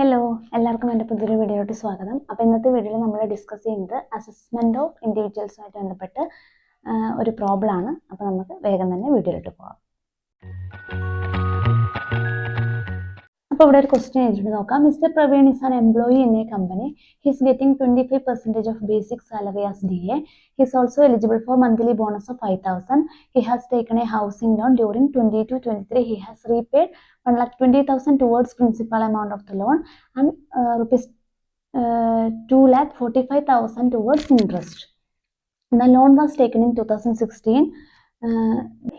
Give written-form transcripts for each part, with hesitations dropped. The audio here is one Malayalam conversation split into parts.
ഹലോ, എല്ലാവർക്കും എൻ്റെ പുതിയൊരു വീഡിയോയിലോട്ട് സ്വാഗതം. അപ്പോൾ ഇന്നത്തെ വീഡിയോയിൽ നമ്മൾ ഡിസ്കസ് ചെയ്യുന്നത് അസസ്മെൻറ്റ് ഓഫ് ഇൻഡിവിജ്വൽസുമായിട്ട് ബന്ധപ്പെട്ട് ഒരു പ്രോബ്ലമാണ്. അപ്പോൾ നമുക്ക് വേഗം തന്നെ വീഡിയോയിലോട്ട് പോകാം. അപ്പോൾ ഇവിടെ ഒരു ക്വസ്റ്റ്യൻ എഴുതിയിട്ട് നോക്കാം. Mister Praveen is an employee in a company. He is getting 25% of basic salary as DA. He is also eligible for monthly bonus of 5,000. He has taken a housing loan during 22-23. He has repaid 1,20,000 towards principal amount of the loan and rupees 2,45,000 towards interest. The loan was taken in 2016.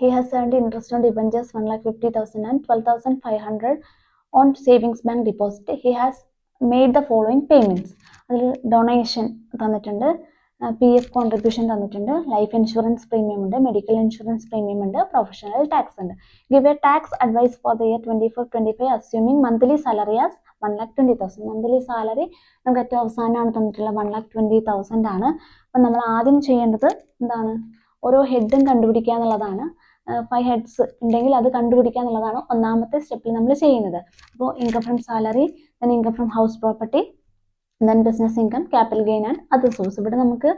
He has earned interest on debentures 1,50,000 and 12,500 on savings bank deposit. He has made the following payments. Donation തന്നിട്ടുണ്ട്, PF contribution തന്നിട്ടുണ്ട്, ലൈഫ് ഇൻഷുറൻസ് പ്രീമിയം ഉണ്ട്, മെഡിക്കൽ ഇൻഷുറൻസ് പ്രീമിയം ഉണ്ട്, പ്രൊഫഷണൽ ടാക്സ് ഉണ്ട്. Give a tax advice for the year 24-25 assuming monthly salary as 1,20,000. Monthly salary നമുക്ക് ഏറ്റവും അവസാനമാണ് തന്നിട്ടുള്ള 1,20,000 ആണ്. അപ്പം നമ്മൾ ആദ്യം ചെയ്യേണ്ടത് എന്താണ്? ഓരോ ഹെഡും കണ്ടുപിടിക്കുക എന്നുള്ളതാണ്. 5 ഹെഡ്സ് ഉണ്ടെങ്കിൽ അത് കണ്ടുപിടിക്കുക എന്നുള്ളതാണ് ഒന്നാമത്തെ സ്റ്റെപ്പിൽ നമ്മൾ ചെയ്യുന്നത്. അപ്പോൾ income from salary, then income from house property, then business income, capital gain and other source. ഇവിടെ നമുക്ക്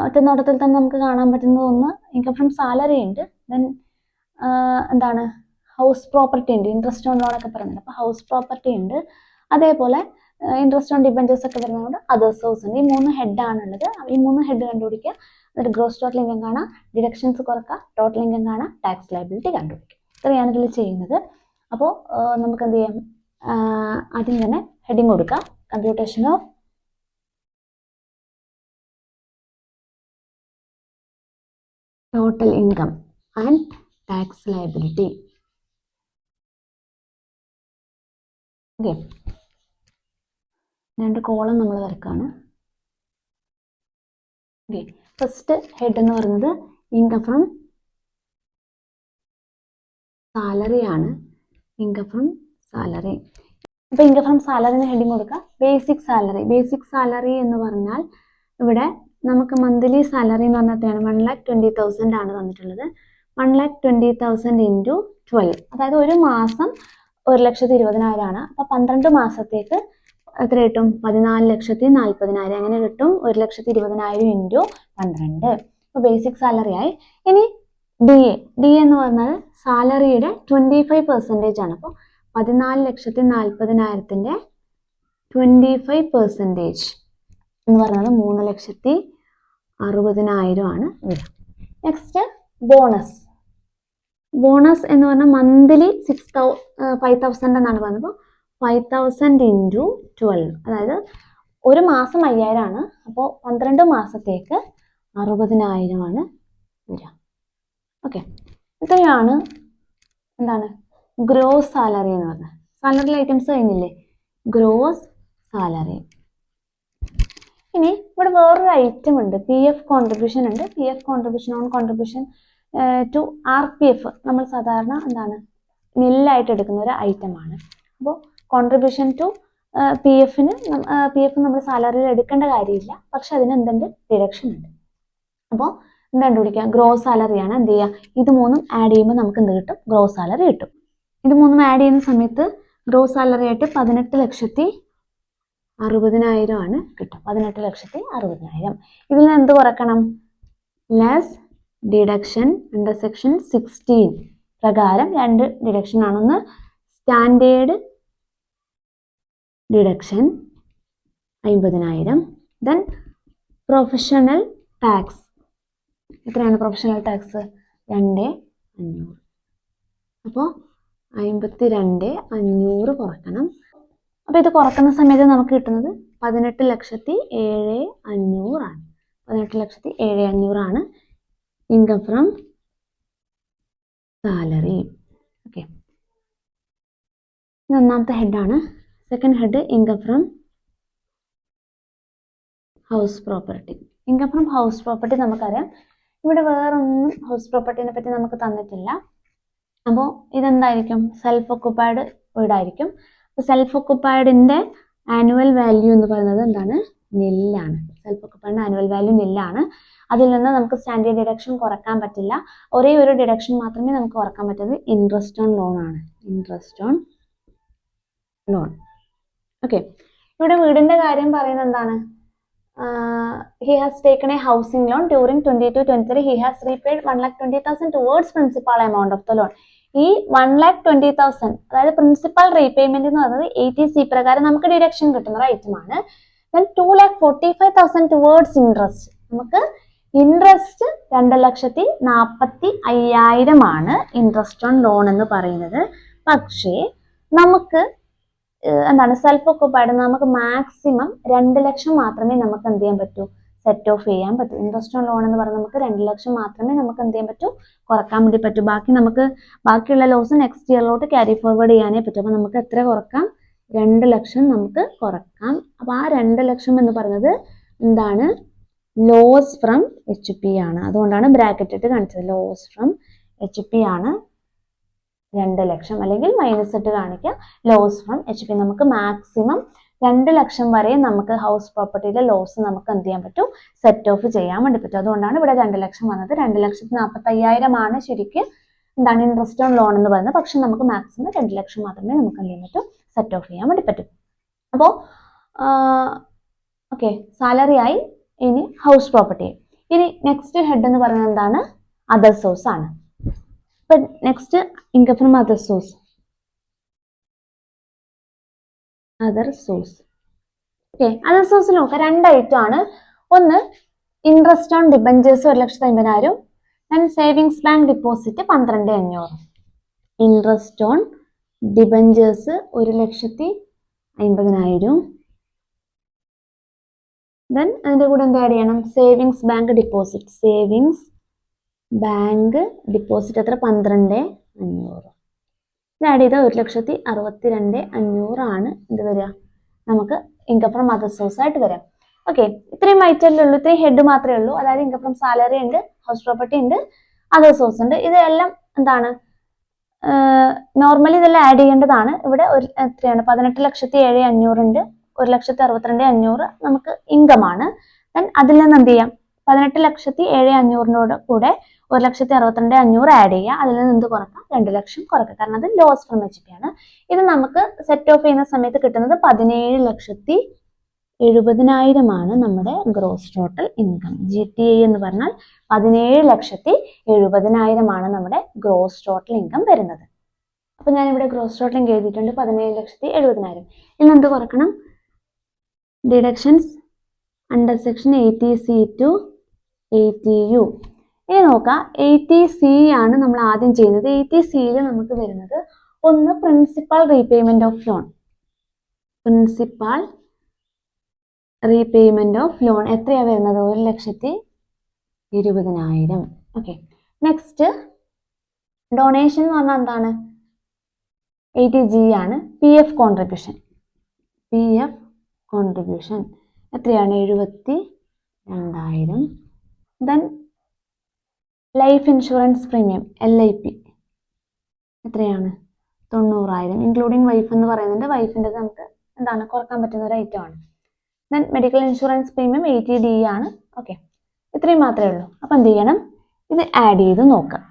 ഒറ്റ നോട്ടത്തിൽ തന്നെ നമുക്ക് കാണാൻ പറ്റുന്നത് ഒന്ന് ഇൻകം ഫ്രം സാലറി ഉണ്ട്, ദെൻ എന്താണ് ഹൗസ് പ്രോപ്പർട്ടി ഉണ്ട്, ഇൻട്രസ്റ്റ് ഓൺ ലോൺ ഒക്കെ പറയുന്നുണ്ട്. അപ്പോൾ ഹൗസ് പ്രോപ്പർട്ടി ഉണ്ട്, അതേപോലെ ഇൻട്രസ്റ്റ് ഓൺ ഡിബഞ്ചേഴ്സ് ഒക്കെ വരുന്നതുകൊണ്ട് അതർ സോഴ്സ് ഉണ്ട്. ഈ 3 ഹെഡാണുള്ളത്. ഈ 3 ഹെഡ് കണ്ടുപിടിക്കുക, എന്നിട്ട് ഗ്രോസ് ടോട്ടൽ ഇൻകം കാണാം, ഡിഡക്ഷൻസ് കുറക്കുക, ടോട്ടൽ ഇൻകം കാണാം, ടാക്സ് ലയബിലിറ്റി കണ്ടുപിടിക്കുക. ഇത്രയാണ് ഇതിൽ ചെയ്യുന്നത്. അപ്പോൾ നമുക്ക് എന്ത് ചെയ്യാം? ആദ്യം തന്നെ ഹെഡിങ് കൊടുക്കാം. Computation of total income and tax liability. Okay, 2 column നമ്മൾ വരക്കാണ്. ഓക്കെ, ഫസ്റ്റ് ഹെഡ് എന്ന് പറയുന്നത് ഇൻകം ഫ്രം സാലറി ആണ്. Income from salary. അപ്പോൾ ഇൻകം ഫ്രം സാലറിന് ഹെഡിങ് കൊടുക്കുക. Basic salary. ബേസിക് സാലറി എന്ന് പറഞ്ഞാൽ ഇവിടെ നമുക്ക് മന്ത്ലി സാലറി എന്ന് പറഞ്ഞിട്ടാണ് 1,20,000 ആണ് തന്നിട്ടുള്ളത്. 1,20,000 ഇൻറ്റു 12, അതായത് ഒരു മാസം 1,20,000 ആണ്. അപ്പോൾ 12 മാസത്തേക്ക് എത്ര കിട്ടും? 14,40,000 അങ്ങനെ കിട്ടും. 1,20,000 ഇൻറ്റു 12. അപ്പോൾ ബേസിക് സാലറി ആയി. ഇനി ഡി എ എന്ന് പറഞ്ഞാൽ സാലറിയുടെ 25% ആണ്. അപ്പോൾ 14,40,000 25% എന്ന് പറയുന്നത് 3,60,000 ആണ് വരിക. Next bonus. ബോണസ് എന്ന് പറഞ്ഞാൽ മന്ത്ലി 5,000 എന്നാണ് പറഞ്ഞത്. 5,000 ഇൻറ്റു 12, അതായത് ഒരു മാസം 5,000 ആണ്. അപ്പോൾ 12 മാസത്തേക്ക് 60,000 ആണ് വരിക. ഓക്കെ, ഇത്രയാണ് എന്താണ് ഗ്രോസ് സാലറി എന്ന് പറഞ്ഞത്. സാലറി ഐറ്റംസ് കഴിഞ്ഞില്ലേ? Gross salary. ഇനി ഇവിടെ വേറൊരു ഐറ്റം ഉണ്ട്, PF കോൺട്രിബ്യൂഷൻ ഉണ്ട്. PF contribution on contribution to RPF നമ്മൾ സാധാരണ എന്താണ് നില്ലായിട്ട് എടുക്കുന്ന ഒരു ഐറ്റമാണ്. അപ്പോൾ കോൺട്രിബ്യൂഷൻ ടു PF നമ്മൾ സാലറിയിൽ എടുക്കേണ്ട കാര്യമില്ല, പക്ഷെ അതിന് എന്തുണ്ട്? ഡിഡക്ഷൻ ഉണ്ട്. അപ്പോൾ എന്ത് കണ്ടുപിടിക്കുക? ഗ്രോസ് സാലറിയാണ്. എന്ത് ചെയ്യുക? ഇത് 3ഉം ആഡ് ചെയ്യുമ്പോൾ നമുക്ക് എന്ത് കിട്ടും? ഗ്രോസ് സാലറി കിട്ടും. ഇത് 3ഉം ആഡ് ചെയ്യുന്ന സമയത്ത് ഗ്രോസ് സാലറി ആയിട്ട് 18,60,000 ആണ് കിട്ടും. 18,60,000. ഇതിൽ നിന്ന് എന്ത് കുറക്കണം? ലെസ് ഡിഡക്ഷൻ അണ്ടർ സെക്ഷൻ 16 പ്രകാരം 2 ഡിഡക്ഷൻ ആണ്. ഒന്ന് standard deduction 50,000, then professional tax. എത്രയാണ് പ്രൊഫഷണൽ ടാക്സ്? 2,500. അപ്പോൾ 52,500 കുറക്കണം. അപ്പോൾ ഇത് കുറക്കുന്ന സമയത്ത് നമുക്ക് കിട്ടുന്നത് 18,07,500 ആണ്. 18,07,500 ആണ് ഇൻകം ഫ്രം സാലറി. ഓക്കെ, ഇത് ഒന്നാമത്തെ ഹെഡാണ്. Second head income from house property. Income from house property നമുക്കറിയാം. ഇവിടെ വേറൊന്നും ഹൗസ് പ്രോപ്പർട്ടിനെ പറ്റി നമുക്ക് തന്നിട്ടില്ല. അപ്പോൾ ഇതെന്തായിരിക്കും? Self occupied വീടായിരിക്കും. അപ്പോൾ സെൽഫ് ഒക്കുപ്പൈഡിൻ്റെ ആനുവൽ വാല്യൂ എന്ന് പറയുന്നത് എന്താണ്? നില്ലാണ്. സെൽഫ് ഒക്കുപ്പൈഡിൻ്റെ ആനുവൽ വാല്യൂ നില്ലാണ്. അതിൽ നിന്ന് നമുക്ക് സ്റ്റാൻഡേർഡ് ഡിഡക്ഷൻ കുറക്കാൻ പറ്റില്ല. ഒരേ ഒരു ഡിഡക്ഷൻ മാത്രമേ നമുക്ക് കുറക്കാൻ പറ്റുന്നത് ഇൻട്രസ്റ്റ് ഓൺ ലോൺ ആണ്. Interest on loan. ഓക്കെ, ഇവിടെ വീടിന്റെ കാര്യം പറയുന്നത് എന്താണ്? He has taken a housing loan during 22-23. He has repaid 1,20,000 towards principal amount of the loan. ഈ 1,20,000 അതായത് പ്രിൻസിപ്പൽ റീപേയ്മെന്റ് എന്ന് പറയുന്നത് 80C പ്രകാരം നമുക്ക് ഡിഡക്ഷൻ കിട്ടുന്ന ഒരു ഐറ്റം ആണ്. Then 2,45,000 towards interest. നമുക്ക് ഇൻട്രസ്റ്റ് 2,45,000 ആണ് ഇൻട്രസ്റ്റ് ഓൺ ലോൺ എന്ന് പറയുന്നത്. പക്ഷേ നമുക്ക് എന്താണ് സെൽഫ് ഒക്കുപ്പൈഡ് നമുക്ക് മാക്സിമം 2 ലക്ഷം മാത്രമേ നമുക്ക് എന്ത് ചെയ്യാൻ പറ്റൂ, സെറ്റ് ഓഫ് ചെയ്യാൻ പറ്റൂ. ഇൻട്രസ്റ്റ് ഓൺ ലോൺ എന്ന് പറഞ്ഞാൽ നമുക്ക് 2 ലക്ഷം മാത്രമേ നമുക്ക് എന്ത് ചെയ്യാൻ പറ്റൂ, കുറക്കാൻ വേണ്ടി പറ്റൂ. ബാക്കിയുള്ള ലോസ് നെക്സ്റ്റ് ഇയറിലോട്ട് ക്യാരി ഫോർവേഡ് ചെയ്യാനേ പറ്റും. അപ്പൊ നമുക്ക് എത്ര കുറക്കാം? 2 ലക്ഷം നമുക്ക് കുറക്കാം. അപ്പൊ ആ 2 ലക്ഷം എന്ന് പറയുന്നത് എന്താണ്? ലോസ് ഫ്രം HP ആണ്. അതുകൊണ്ടാണ് ബ്രാക്കറ്റ് ഇട്ട് കാണിച്ചത്. ലോസ് ഫ്രം HP ആണ് 2 ലക്ഷം, അല്ലെങ്കിൽ മൈനസ് ഇട്ട് കാണിക്കുക. Loss from HP. നമുക്ക് മാക്സിമം 2 ലക്ഷം വരെ നമുക്ക് ഹൗസ് പ്രോപ്പർട്ടിയിലെ ലോസ് നമുക്ക് എന്ത് ചെയ്യാൻ പറ്റും, സെറ്റ് ഓഫ് ചെയ്യാൻ വേണ്ടി പറ്റും. അതുകൊണ്ടാണ് ഇവിടെ 2 ലക്ഷം വന്നത്. 2,45,000 ആണ് ശരിക്കും എന്താണ് ഇൻട്രസ്റ്റ് ഓൺ ലോൺ എന്ന് പറയുന്നത്. പക്ഷെ നമുക്ക് മാക്സിമം 2 ലക്ഷം മാത്രമേ നമുക്ക് എന്ത് ചെയ്യാൻ പറ്റും, സെറ്റ് ഓഫ് ചെയ്യാൻ വേണ്ടി പറ്റും. അപ്പോൾ ഓക്കെ, സാലറി ആയി. ഇനി ഹൗസ് പ്രോപ്പർട്ടി. ഇനി നെക്സ്റ്റ് ഹെഡ് എന്ന് പറയുന്നത് എന്താണ്? അതർ സോഴ്സ് ആണ്. ഇപ്പൊ next income from other source. Other source. Okay, other സോഴ്സിൽ നോക്കാം. 2 ഐറ്റം ആണ്. ഒന്ന് interest on debentures 1,50,000. Then savings bank deposit 12,500. Interest on debentures 1,50,000. Then അതിന്റെ കൂടെ എന്ത് ആഡ് ചെയ്യണം? Savings bank deposit. Savings bank deposit എത്ര? 12,500. ഇത് ആഡ് ചെയ്താൽ 1,62,500 ആണ് എന്ത് വരിക, നമുക്ക് ഇൻകം ഫ്രം അതർ സോഴ്സ് ആയിട്ട് വരാം. ഓക്കെ, ഇത്രയും ഐറ്റമല്ലേ ഉള്ളൂ, ഇത്രയും ഹെഡ് മാത്രമേ ഉള്ളൂ. അതായത് ഇൻകം ഫ്രം സാലറി ഉണ്ട്, ഹൗസ് പ്രോപ്പർട്ടി ഉണ്ട്, അതർ സോഴ്സ് ഉണ്ട്. ഇതെല്ലാം എന്താണ് നോർമലി ഇതെല്ലാം ആഡ് ചെയ്യേണ്ടതാണ്. ഇവിടെ എത്രയാണ്? 18,07,500 ഉണ്ട്. 1,62,500 നമുക്ക് ഇൻകം ആണ്. ദെൻ അതിൽ നിന്ന് എന്ത് ചെയ്യാം? 18,07,500 കൂടെ 1,62,500 ആഡ് ചെയ്യുക. അതിൽ നിന്ന് എന്ത് കുറക്കാം? 2 ലക്ഷം കുറക്കുക. കാരണം അത് ലോസ് ഫ്രം HP ആണ്. ഇത് നമുക്ക് സെറ്റ് ഓഫ് ചെയ്യുന്ന സമയത്ത് കിട്ടുന്നത് 17,70,000 ആണ് നമ്മുടെ ഗ്രോസ് ടോട്ടൽ ഇൻകം. GTI എന്ന് പറഞ്ഞാൽ 17,70,000 ആണ് നമ്മുടെ ഗ്രോസ് ടോട്ടൽ ഇൻകം വരുന്നത്. അപ്പൊ ഞാനിവിടെ ഗ്രോസ് ടോട്ടൽ ഇൻകം എഴുതിയിട്ടുണ്ട് 17,70,000. ഇനി എന്ത് കുറക്കണം? Deductions under section 80C to 80U. ഇനി നോക്കാം, 80C ആണ് നമ്മൾ ആദ്യം ചെയ്യുന്നത്. 80Cയിൽ നമുക്ക് വരുന്നത് ഒന്ന് principal repayment of loan. Principal repayment of loan എത്രയാണ് വരുന്നത്? 1,20,000. ഓക്കെ, നെക്സ്റ്റ് ഡൊണേഷൻ എന്ന് പറഞ്ഞാൽ എന്താണ്? 80G ആണ്. PF contribution. PF കോൺട്രിബ്യൂഷൻ എത്രയാണ്? 72,000. Then life insurance premium LIP എത്രയാണ്? 90,000. ഇൻക്ലൂഡിങ് വൈഫ് എന്ന് പറയുന്നുണ്ട്. വൈഫിൻ്റെ നമുക്ക് എന്താണ് കുറക്കാൻ പറ്റുന്ന ഒരു ഐറ്റം ആണ്. Then medical insurance premium 80D ആണ്. ഓക്കെ, ഇത്രയും മാത്രമേ ഉള്ളൂ. അപ്പം എന്ത് ചെയ്യണം? ഇത് ആഡ് ചെയ്ത് നോക്കാം.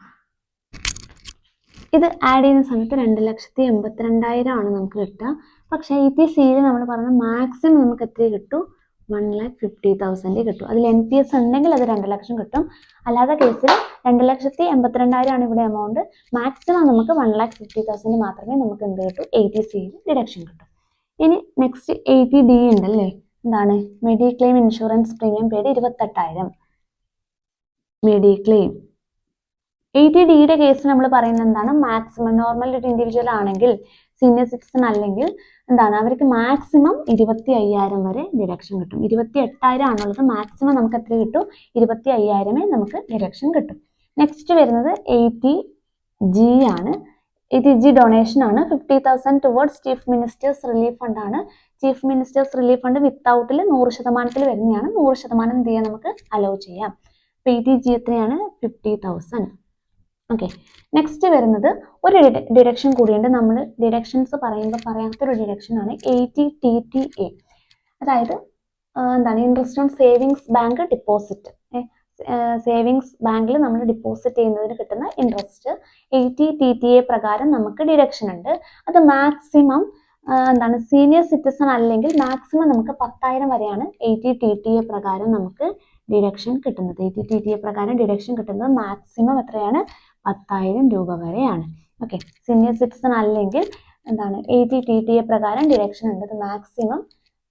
ഇത് ആഡ് ചെയ്യുന്ന സമയത്ത് 2,82,000 ആണ് നമുക്ക് കിട്ടുക. പക്ഷേ 80Cയിൽ നമ്മൾ പറഞ്ഞ മാക്സിമം നമുക്ക് എത്ര കിട്ടും? 1,50,000 കിട്ടും. അതിൽ NPS ഉണ്ടെങ്കിൽ അത് 2 ലക്ഷം കിട്ടും. അല്ലാതെ കേസിൽ 2,82,000 ആണ് ഇവിടെ എമൗണ്ട്. മാക്സിമം നമുക്ക് 1,50,000 മാത്രമേ നമുക്ക് എന്ത് കിട്ടും? 80Cയിൽ ഡിഡക്ഷൻ കിട്ടും. ഇനി നെക്സ്റ്റ് 80D ഉണ്ടല്ലേ, എന്താണ്? മെഡിക്ലെയിം ഇൻഷുറൻസ് പ്രീമിയം പേര് 28,000. മെഡിക്ലെയിം 80Dയുടെ കേസ് നമ്മൾ പറയുന്നത് എന്താണ്? മാക്സിമം നോർമൽ ഒരു ഇൻഡിവിജ്വൽ ആണെങ്കിൽ, സീനിയർ സിറ്റിസൺ അല്ലെങ്കിൽ എന്താണ്, അവർക്ക് മാക്സിമം 25,000 വരെ ഡിഡക്ഷൻ കിട്ടും. 28,000 ആണുള്ളത്. മാക്സിമം നമുക്ക് എത്ര കിട്ടും? 25,000 നമുക്ക് ഡിഡക്ഷൻ കിട്ടും. നെക്സ്റ്റ് വരുന്നത് 80G ആണ്. 80G ഡൊണേഷൻ ആണ്. 50,000 towards chief ministers relief fund ആണ്. ചീഫ് മിനിസ്റ്റേഴ്സ് റിലീഫ് ഫണ്ട് വിത്തൗട്ടിൽ 100% വരുന്നതാണ്. 100% എന്ത് ചെയ്യാം? നമുക്ക് അലോ ചെയ്യാം. 80G എത്രയാണ്? 50,000. ഓക്കെ, നെക്സ്റ്റ് വരുന്നത് ഒരു ഡിഡക്ഷൻ കൂടിയുണ്ട്. നമ്മൾ ഡിഡക്ഷൻസ് പറയുമ്പോൾ പറയാത്തൊരു ഡിഡക്ഷൻ ആണ് 80TTA. അതായത് എന്താണ്? Interest on savings bank deposit. Savings ബാങ്കിൽ നമ്മൾ ഡിപ്പോസിറ്റ് ചെയ്യുന്നതിന് കിട്ടുന്ന ഇൻട്രസ്റ്റ് 80TTA പ്രകാരം നമുക്ക് ഡിഡക്ഷൻ ഉണ്ട്. അത് മാക്സിമം എന്താണ് സീനിയർ സിറ്റിസൺ അല്ലെങ്കിൽ മാക്സിമം നമുക്ക് 10,000 വരെയാണ് 80 TTA പ്രകാരം നമുക്ക് ഡിഡക്ഷൻ കിട്ടുന്നത്. 80 TTA പ്രകാരം ഡിഡക്ഷൻ കിട്ടുന്നത് മാക്സിമം എത്രയാണ്? 10,000 രൂപ വരെയാണ്. ഓക്കെ, സീനിയർ സിറ്റിസൺ അല്ലെങ്കിൽ എന്താണ് 80 TTA പ്രകാരം ഡിഡക്ഷൻ ഉണ്ട്. മാക്സിമം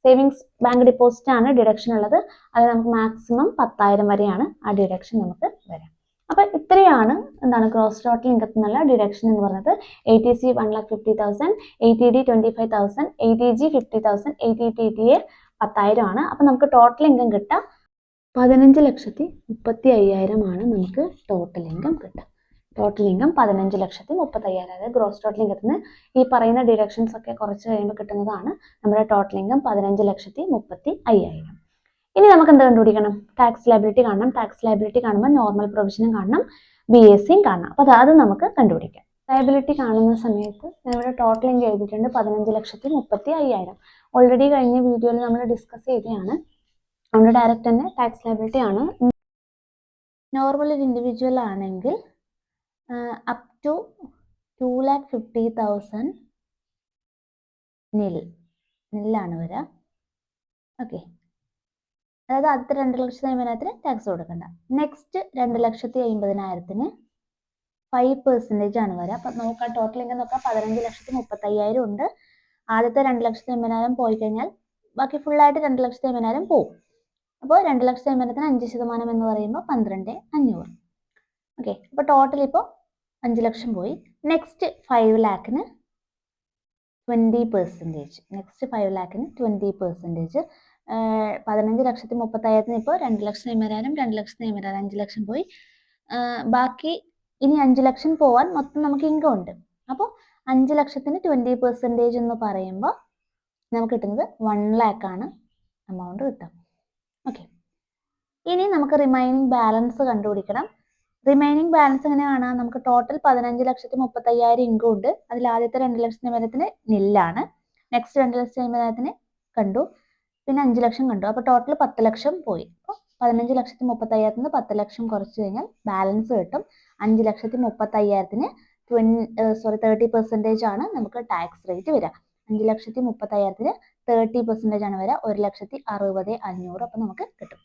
സേവിങ്സ് ബാങ്ക് ഡെപ്പോസിറ്റ് ആണ് ഡിഡക്ഷൻ ഉള്ളത്. അത് നമുക്ക് മാക്സിമം 10,000 വരെയാണ് ആ ഡിഡക്ഷൻ നമുക്ക് വരാം. അപ്പൊ ഇത്രയാണ് എന്താണ് ഗ്രോസ് ടോട്ടൽ ഇൻകത്തിൽ നിന്നുള്ള ഡിഡക്ഷൻ എന്ന് പറയുന്നത്. ATC 1,50,000, ATD 25,000, ATG 50,000, ATTTA 10,000 ആണ്. അപ്പൊ നമുക്ക് ടോട്ടൽ ഇൻകം കിട്ടുക 15,35,000 ആണ് നമുക്ക് ടോട്ടൽ ഇൻകം കിട്ടുക. Total income 15,35,000. അതായത് ഗ്രോസ് ടോട്ടൽ ഇൻകത്തിൽ നിന്ന് ഈ പറയുന്ന ഡിഡക്ഷൻസ് ഒക്കെ കുറച്ച് കഴിയുമ്പോൾ കിട്ടുന്നതാണ് നമ്മുടെ ടോട്ടൽ ഇൻകം 15,35,000. ഇനി നമുക്ക് എന്ത് കണ്ടുപിടിക്കണം? ടാക്സ് ലയബിലിറ്റി കാണണം. ടാക്സ് ലയബിലിറ്റി കാണുമ്പോൾ നോർമൽ പ്രൊവിഷനും കാണണം, BACയും കാണണം. അപ്പോൾ അത് നമുക്ക് കണ്ടുപിടിക്കാം. ലയബിലിറ്റി കാണുന്ന സമയത്ത് നമ്മുടെ ടോട്ടൽ ഇൻകം എഴുതിയിട്ടുണ്ട് 15,35,000. ഓൾറെഡി കഴിഞ്ഞ വീഡിയോയിൽ നമ്മൾ ഡിസ്കസ് ചെയ്തതാണ്. നമ്മുടെ ഡയറക്റ്റ് തന്നെ ടാക്സ് ലയബിലിറ്റി ആണ്. നോർമൽ ഒരു ഇൻഡിവിജ്വൽ ആണെങ്കിൽ അപ് ടു 2,50,000 നില്ലാണ് വരിക. ഓക്കെ, അതായത് ആദ്യത്തെ 2,50,000 ടാക്സ് കൊടുക്കണ്ട. നെക്സ്റ്റ് 2,50,000 5% ആണ് വരിക. അപ്പം നോക്കാം, ടോട്ടൽ ഇൻകം നോക്കാം. 15,35,000 ഉണ്ട്. ആദ്യത്തെ 2,50,000 പോയി കഴിഞ്ഞാൽ ബാക്കി ഫുള്ളായിട്ട് 2,50,000 പോകും. അപ്പോൾ 2,50,000 5% എന്ന് പറയുമ്പോൾ 12,500. ഓക്കെ, അപ്പോൾ ടോട്ടൽ ഇപ്പോൾ 5 ലക്ഷം പോയി. നെക്സ്റ്റ് 5 ലാഖിന് 20%. നെക്സ്റ്റ് 5 ലാഖിന് 20%. 15,35,000 ഇപ്പോൾ 2,50,000, 2,50,000, 5 ലക്ഷം പോയി. ബാക്കി ഇനി 5 ലക്ഷം പോവാൻ മൊത്തം നമുക്ക് ഇൻകം ഉണ്ട്. അപ്പോൾ 5 ലക്ഷത്തിന് 20% എന്ന് പറയുമ്പോൾ നമുക്ക് കിട്ടുന്നത് 1 lakh ആണ് എമൗണ്ട് കിട്ടുക. ഓക്കെ, ഇനി നമുക്ക് റിമൈനിങ് ബാലൻസ് കണ്ടുപിടിക്കണം. റിമൈനിങ് ബാലൻസ് എങ്ങനെ കാണാം? നമുക്ക് ടോട്ടൽ 15,35,000 ഇൻകം ഉണ്ട്. അതിൽ ആദ്യത്തെ 2,50,000 നില്ലാണ്. നെക്സ്റ്റ് 2,50,000 കണ്ടു, പിന്നെ 5 ലക്ഷം കണ്ടു. അപ്പോൾ ടോട്ടൽ 10 ലക്ഷം പോയി. അപ്പോൾ 15,35,000 10 ലക്ഷം കുറച്ച് കഴിഞ്ഞാൽ ബാലൻസ് കിട്ടും. 5,35,000 30% ആണ് നമുക്ക് ടാക്സ് റേറ്റ് വരിക. 5,35,000 30% ആണ് വരിക. 1,60,500 അപ്പം നമുക്ക് കിട്ടും.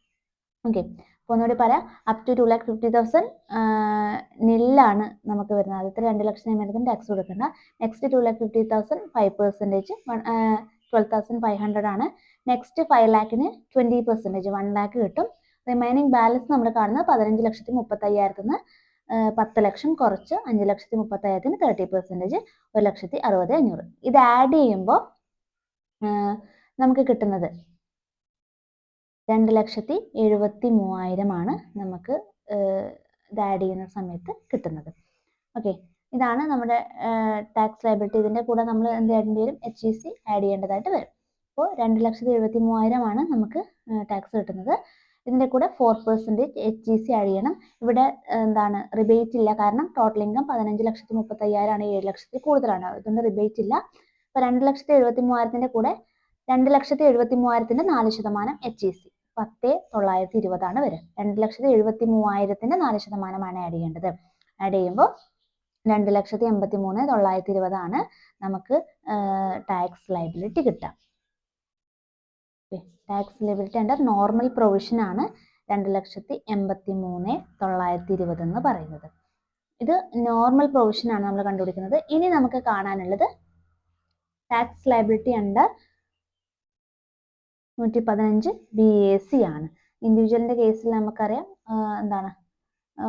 ഓക്കെ, അപ്പോൾ ഒന്നുകൂടി പറയാം. അപ് ടു 2,50,000 നില്ലാണ് നമുക്ക് വരുന്നത്. ആദ്യത്തെ 2,50,000 ടാക്സ് കൊടുക്കണ്ട. നെക്സ്റ്റ് 2,50,000 5%, 12,500 ആണ്. നെക്സ്റ്റ് 5 ലാഖിന് 20%, 1 lakh കിട്ടും. റിമൈനിങ് ബാലൻസ് നമ്മൾ കാണുന്നത് 15,35,000 10 ലക്ഷം കുറച്ച് 5,35,000 30%, 1,60,500. ഇത് ആഡ് ചെയ്യുമ്പോൾ നമുക്ക് കിട്ടുന്നത് 2,73,000 ആണ് നമുക്ക് ഇത് ആഡ് ചെയ്യുന്ന സമയത്ത് കിട്ടുന്നത്. ഓക്കെ, ഇതാണ് നമ്മുടെ ടാക്സ് ലയബിലിറ്റി. ഇതിൻ്റെ കൂടെ നമ്മൾ എന്ത് ചെയ്യേണ്ടി വരും? HEC ആഡ് ചെയ്യേണ്ടതായിട്ട് വരും. അപ്പോൾ 2,73,000 ആണ് നമുക്ക് ടാക്സ് കിട്ടുന്നത്. ഇതിൻ്റെ കൂടെ 4% HEC ആഡ് ചെയ്യണം. ഇവിടെ എന്താണ് റിബേറ്റ് ഇല്ല, കാരണം ടോട്ടൽ ഇൻകം 15,35,000 ആണ്, 7 ലക്ഷത്തിൽ കൂടുതലാണ്. അതുകൊണ്ട് റിബേറ്റ് ഇല്ല. അപ്പോൾ 2,73,000 കൂടെ 2,73,000 4% HEC 10,920 ആണ് വരിക. 2,73,000 4% ആണ് ആഡ് ചെയ്യേണ്ടത്. ആഡ് ചെയ്യുമ്പോൾ 2,83,920 ആണ് നമുക്ക് ടാക്സ് ലയബിലിറ്റി കിട്ടുക. Tax liability under normal provision ആണ് 2,83,920 എന്ന് പറയുന്നത്. ഇത് നോർമൽ പ്രൊവിഷൻ ആണ് നമ്മൾ കണ്ടുപിടിക്കുന്നത്. ഇനി നമുക്ക് കാണാനുള്ളത് ടാക്സ് ലയബിലിറ്റി അണ്ടർ 115 BAC ആണ്. ഇൻഡിവിജ്വലിന്റെ കേസിൽ നമുക്കറിയാം എന്താണ്,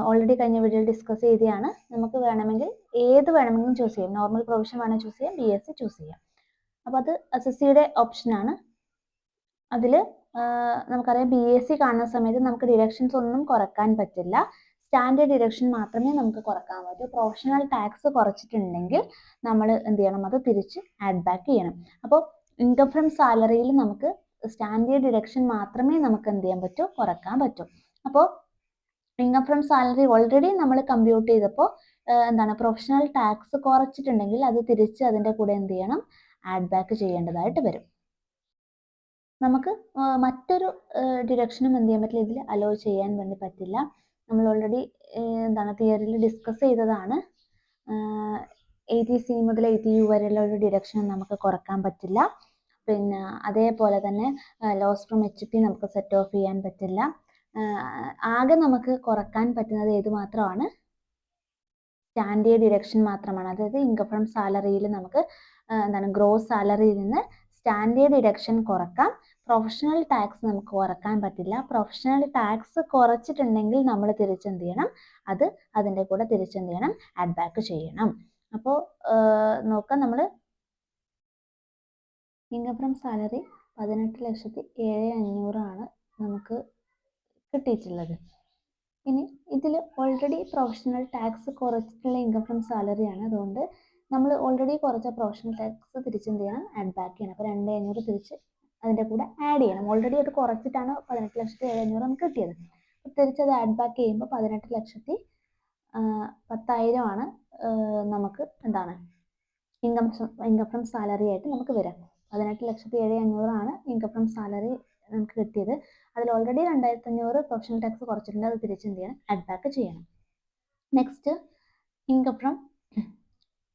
ഓൾറെഡി കഴിഞ്ഞ വീഡിയോയിൽ ഡിസ്കസ് ചെയ്തതാണ്. നമുക്ക് വേണമെങ്കിൽ ഏത് വേണമെങ്കിലും ചൂസ് ചെയ്യാം. നോർമൽ പ്രൊവിഷൻ വേണമെങ്കിൽ ചൂസ് ചെയ്യാം, BAC ചൂസ് ചെയ്യാം. അപ്പോൾ അത് SSCയുടെ ഓപ്ഷനാണ്. അതിൽ നമുക്കറിയാം BAC കാണുന്ന സമയത്ത് നമുക്ക് ഡിഡക്ഷൻസ് ഒന്നും കുറക്കാൻ പറ്റില്ല. സ്റ്റാൻഡേർഡ് ഡിഡക്ഷൻ മാത്രമേ നമുക്ക് കുറക്കാൻ പറ്റൂ. പ്രൊഫഷണൽ ടാക്സ് കുറച്ചിട്ടുണ്ടെങ്കിൽ നമ്മൾ എന്ത് ചെയ്യണം? അത് തിരിച്ച് ആഡ് ബാക്ക് ചെയ്യണം. അപ്പോൾ ഇൻകം ഫ്രം സാലറിയിൽ നമുക്ക് സ്റ്റാൻഡേർഡ് ഡിഡക്ഷൻ മാത്രമേ നമുക്ക് എന്ത് ചെയ്യാൻ പറ്റൂ? കുറക്കാൻ പറ്റൂ. അപ്പോൾ ഇൻകം ഫ്രം സാലറി ഓൾറെഡി നമ്മൾ കമ്പ്യൂട്ട് ചെയ്തപ്പോൾ എന്താണ്, പ്രൊഫഷണൽ ടാക്സ് കുറച്ചിട്ടുണ്ടെങ്കിൽ അത് തിരിച്ച് അതിൻ്റെ കൂടെ എന്ത് ചെയ്യണം? ആഡ് ബാക്ക് ചെയ്യേണ്ടതായിട്ട് വരും. നമുക്ക് മറ്റൊരു ഡിഡക്ഷനും എന്ത് ചെയ്യാൻ പറ്റില്ല, ഇതിൽ അലോ ചെയ്യാൻ വേണ്ടി പറ്റില്ല. നമ്മൾ ഓൾറെഡി എന്താണ് തിയറിയിൽ ഡിസ്കസ് ചെയ്തതാണ്. 80C മുതൽ 80U വരെയുള്ള ഒരു ഡിഡക്ഷൻ നമുക്ക് കുറക്കാൻ പറ്റില്ല. പിന്നെ അതേപോലെ തന്നെ ലോസ് ഫ്രം HP നമുക്ക് സെറ്റ് ഓഫ് ചെയ്യാൻ പറ്റില്ല. ആകെ നമുക്ക് കുറക്കാൻ പറ്റുന്നത് ഏത് മാത്രമാണ്? സ്റ്റാൻഡേർഡ് ഡിഡക്ഷൻ മാത്രമാണ്. അതായത് ഇൻകം ഫ്രം സാലറിയിൽ നമുക്ക് ഗ്രോസ് സാലറിയിൽ നിന്ന് സ്റ്റാൻഡേർഡ് ഡിഡക്ഷൻ കുറക്കാം. പ്രൊഫഷണൽ ടാക്സ് നമുക്ക് കുറക്കാൻ പറ്റില്ല. പ്രൊഫഷണൽ ടാക്സ് കുറച്ചിട്ടുണ്ടെങ്കിൽ നമ്മൾ തിരിച്ചെന്ത് ചെയ്യണം? അതിൻ്റെ കൂടെ തിരിച്ചെന്ത് ചെയ്യണം? ആഡ് ബാക്ക് ചെയ്യണം. അപ്പോൾ നോക്കാം, നമ്മൾ ഇൻകം ഫ്രം സാലറി 18,07,500 നമുക്ക് കിട്ടിയിട്ടുള്ളത്. ഇനി ഇതിൽ ഓൾറെഡി പ്രൊഫഷണൽ ടാക്സ് കുറച്ചിട്ടുള്ള ഇൻകം ഫ്രം സാലറിയാണ്. അതുകൊണ്ട് നമ്മൾ ഓൾറെഡി കുറച്ച പ്രൊഫഷണൽ ടാക്സ് തിരിച്ചെന്ത് ചെയ്യണം? ആഡ് ബാക്ക് ചെയ്യണം. അപ്പോൾ 2,500 തിരിച്ച് അതിൻ്റെ കൂടെ ആഡ് ചെയ്യണം. ഓൾറെഡി അത് കുറച്ചിട്ടാണ് 18,07,500 നമുക്ക് കിട്ടിയത്. അപ്പോൾ തിരിച്ചത് ആഡ് ബാക്ക് ചെയ്യുമ്പോൾ 18,10,000 ആണ് നമുക്ക് ഇൻകം ഫ്രം സാലറി ആയിട്ട് നമുക്ക് വരാം. 18,07,500 ആണ് ഇൻകം ഫ്രം സാലറി നമുക്ക് കിട്ടിയത്. അതിൽ ഓൾറെഡി 2,500 പ്രൊഫഷണൽ ടാക്സ് കുറച്ചിട്ടുണ്ട്. അത് തിരിച്ചെന്ത് ചെയ്യണം? ആഡ് ബാക്ക് ചെയ്യണം. Next income from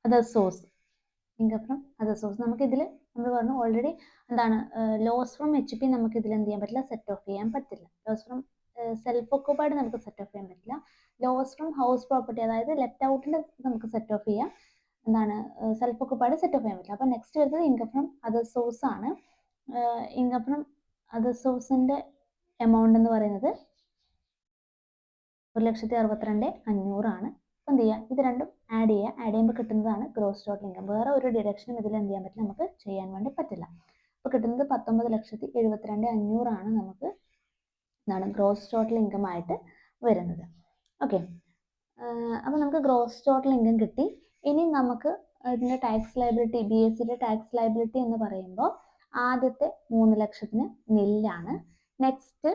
other source. നമുക്ക് ഇതിൽ നമ്മൾ പറഞ്ഞു ഓൾറെഡി ലോസ് ഫ്രം HP നമുക്ക് ഇതിൽ എന്ത് ചെയ്യാൻ പറ്റില്ല? സെറ്റ് ഓഫ് ചെയ്യാൻ പറ്റില്ല. ലോസ് ഫ്രം സെൽഫ് ഓക്കുപൈഡ് നമുക്ക് സെറ്റ് ഓഫ് ചെയ്യാൻ പറ്റില്ല. ലോസ് ഫ്രം ഹൗസ് പ്രോപ്പർട്ടി, അതായത് ലെറ്റ് ഔട്ടിൽ നമുക്ക് സെറ്റ് ഓഫ് ചെയ്യാം. സെൽഫ് ഓക്കുപൈഡ് സെറ്റ് ഓഫ് ചെയ്യാൻ പറ്റില്ല. അപ്പോൾ നെക്സ്റ്റ് വരുന്നത് ഇൻകം ഫ്രം അതർ സോഴ്സ് ആണ്. ഇൻകം ഫ്രം അതർ സോഴ്സിന്റെ എമൗണ്ട് എന്ന് പറയുന്നത് 1,62,500 ആണ്. അപ്പോൾ എന്ത് ചെയ്യുക? ഇത് രണ്ടും ആഡ് ചെയ്യുമ്പോൾ കിട്ടുന്നതാണ് ഗ്രോസ് ടോട്ടൽ ഇൻകം. വേറെ ഒരു ഡിഡക്ഷനും ഇതിൽ എന്ത് ചെയ്യാൻ പറ്റില്ല? നമുക്ക് ചെയ്യാൻ വേണ്ടി പറ്റില്ല. അപ്പോൾ കിട്ടുന്നത് 19,72,500 ആണ് നമുക്ക് ഗ്രോസ് ടോട്ടൽ ഇൻകം ആയിട്ട് വരുന്നത്. ഓക്കെ, അപ്പോൾ നമുക്ക് ഗ്രോസ് ടോട്ടൽ ഇൻകം കിട്ടി. ഇനി നമുക്ക് ഇതിൻ്റെ ടാക്സ് ലയബിലിറ്റി, BSCയുടെ ടാക്സ് ലയബിലിറ്റി എന്ന് പറയുമ്പോൾ ആദ്യത്തെ 3 ലക്ഷത്തിന് നില്ലാണ്. Next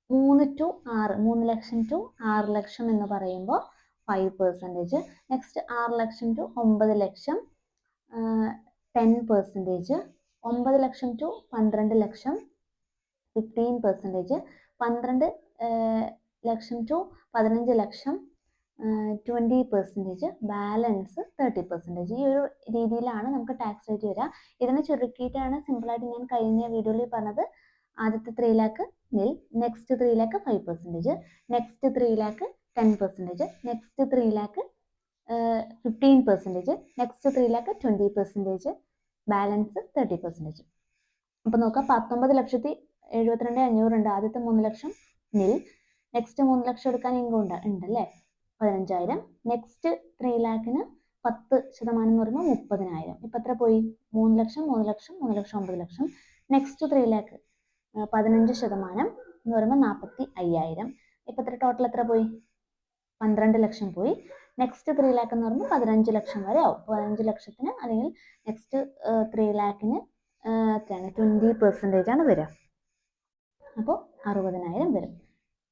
3 to 6, 3 lakh to 6 lakh എന്ന് പറയുമ്പോൾ 5%. Next 6 lakh to 9 lakh 10%. 9 lakh to 12 lakh 15%. 12 lakh to 15 lakh 20%. Balance 30%. ഈ ഒരു രീതിയിലാണ് നമുക്ക് ടാക്സ് റേറ്റ് വരിക. ഇതിനെ ചുരുക്കിയിട്ടാണ് സിമ്പിളായിട്ട് ഞാൻ കഴിഞ്ഞ വീഡിയോയിൽ പറഞ്ഞത്. ആദ്യത്തെ 3 lakh നിൽ, next 3 lakh 5%, next 3 lakh 10%, next 3 lakh 15%, next 3 lakh 20%, balance 30%. അപ്പോൾ നോക്കാം, 19,72,500 ഉണ്ട്. ആദ്യത്തെ 3 ലക്ഷം നിൽ, നെക്സ്റ്റ് 3 ലക്ഷം എടുക്കാൻ ഇൻകം ഉണ്ടല്ലേ 15,000. നെക്സ്റ്റ് 3 lakhന് 10% എന്ന് പറയുമ്പോൾ 30,000. ഇപ്പം എത്ര പോയി? 3 ലക്ഷം 3 ലക്ഷം 3 ലക്ഷം 9 ലക്ഷം. നെക്സ്റ്റ് 3 lakh 15% എന്ന് പറയുമ്പോൾ 45,000. ഇപ്പം എത്ര ടോട്ടൽ എത്ര പോയി? 12 ലക്ഷം പോയി. നെക്സ്റ്റ് 3 lakh എന്ന് പറയുമ്പോൾ 15 ലക്ഷം വരെ ആവും. 15 ലക്ഷത്തിന് അല്ലെങ്കിൽ നെക്സ്റ്റ് 3 lakhന് എത്രയാണ്? 20% ആണ് വരിക. അപ്പോൾ 60,000 വരും.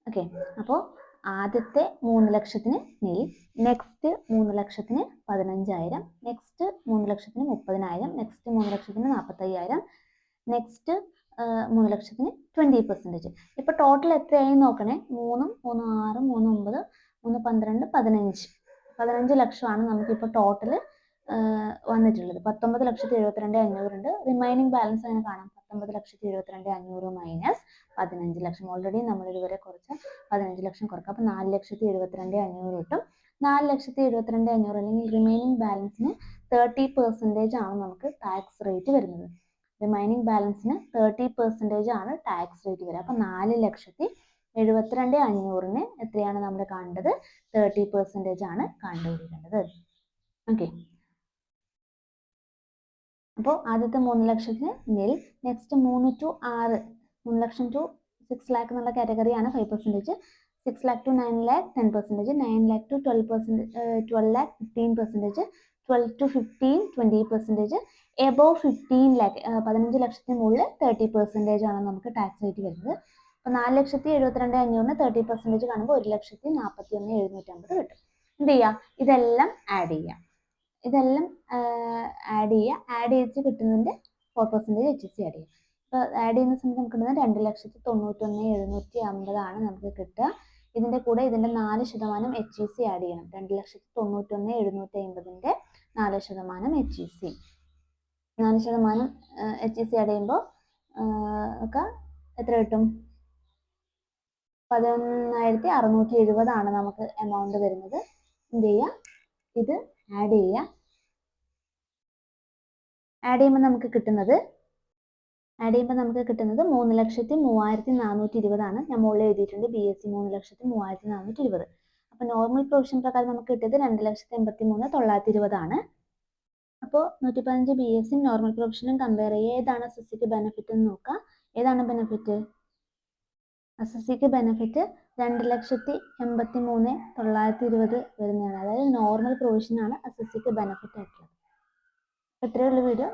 ഓക്കെ, അപ്പോൾ ആദ്യത്തെ 3 ലക്ഷത്തിന് നിൽ, നെക്സ്റ്റ് 3 ലക്ഷത്തിന് 15,000, നെക്സ്റ്റ് 3 ലക്ഷത്തിന് 30,000, നെക്സ്റ്റ് 3 ലക്ഷത്തിന് 45,000, നെക്സ്റ്റ് 3 ലക്ഷത്തിന് 20%. ഇപ്പോൾ ടോട്ടൽ എത്രയായി നോക്കണേ? 3, 3, 6, 3, 9, 3, 12, 15 ലക്ഷമാണ് നമുക്കിപ്പോൾ ടോട്ടൽ വന്നിട്ടുള്ളത്. 19,72,500 ഉണ്ട്. റിമൈനിങ് ബാലൻസ് അങ്ങനെ കാണാം. 19,72,500 മൈനസ് 15 ലക്ഷം. ഓൾറെഡി നമ്മൾ ഇതുവരെ കുറച്ച് 15 ലക്ഷം കുറക്കാം. അപ്പോൾ 4,72,500 കിട്ടും. 4,72,500 അല്ലെങ്കിൽ റിമൈനിങ് ബാലൻസിന് 30% ആണ് നമുക്ക് ടാക്സ് റേറ്റ് വരുന്നത്. റിമൈനിങ് ബാലൻസിന് 30% ആണ് ടാക്സ് റേറ്റ് വരിക. അപ്പോൾ 4,72,500 എത്രയാണ് നമ്മൾ കാണേണ്ടത്? 30% ആണ് കണ്ടുപിടിക്കേണ്ടത്. ഓക്കെ, അപ്പോൾ ആദ്യത്തെ 3 ലക്ഷത്തിന് nil, next 3 to 6, 3 lakh to 6 lakh എന്നുള്ള കാറ്റഗറിയാണ് 5%, 6 lakh to 9 lakh 10%, 9 lakh to 12 lakh 15%, 12 to 15 20%, above 15 lakh 15 ലക്ഷത്തിന് മുകളിൽ 30% ആണ് നമുക്ക് ടാക്സ് റേറ്റ് വരുന്നത്. അപ്പോൾ 4,72,500 30% കാണുമ്പോൾ 1,41,750 കിട്ടും. എന്ത് ചെയ്യുക? ഇതെല്ലാം ആഡ് ചെയ്യുക. ആഡ് ചെയ്ത് കിട്ടുന്നതിൻ്റെ 4% HSC ആഡ് ചെയ്യുക. അപ്പോൾ ആഡ് ചെയ്യുന്ന സമയത്ത് നമുക്ക് കിട്ടുന്നത് 2,91,750 ആണ് നമുക്ക് കിട്ടുക. ഇതിൻ്റെ കൂടെ ഇതിൻ്റെ 4% HSC ആഡ് ചെയ്യണം. 2,91,750 4% HEC. 4% HEC ആഡ് ചെയ്യുമ്പോൾ ഒക്കെ എത്ര കിട്ടും? 11,670 നമുക്ക് എമൗണ്ട് വരുന്നത്. എന്ത് ചെയ്യുക? ഇത് ആഡ് ചെയ്യുക. ആഡ് ചെയ്യുമ്പോൾ നമുക്ക് കിട്ടുന്നത് 3,03,420 ഞാൻ മുകളിൽ എഴുതിയിട്ടുണ്ട്. BSc 3,03,420. അപ്പോൾ നോർമൽ പ്രൊവിഷൻ പ്രകാരം നമുക്ക് കിട്ടിയത് 2,83,920 അപ്പോൾ 115 BSc നോർമൽ പ്രൊവിഷനും കമ്പയർ ചെയ്യുക. ഏതാണ് SSCക്ക് ബെനിഫിറ്റ് എന്ന് നോക്കാം. ഏതാണ് ബെനിഫിറ്റ്? SSCക്ക് ബെനിഫിറ്റ് 2,83,920 വരുന്നതാണ്. അതായത് നോർമൽ പ്രൊവിഷനാണ് SSCക്ക് ബെനിഫിറ്റ് ആയിട്ടുള്ളത്. ഇത്രയുള്ള വീഡിയോ.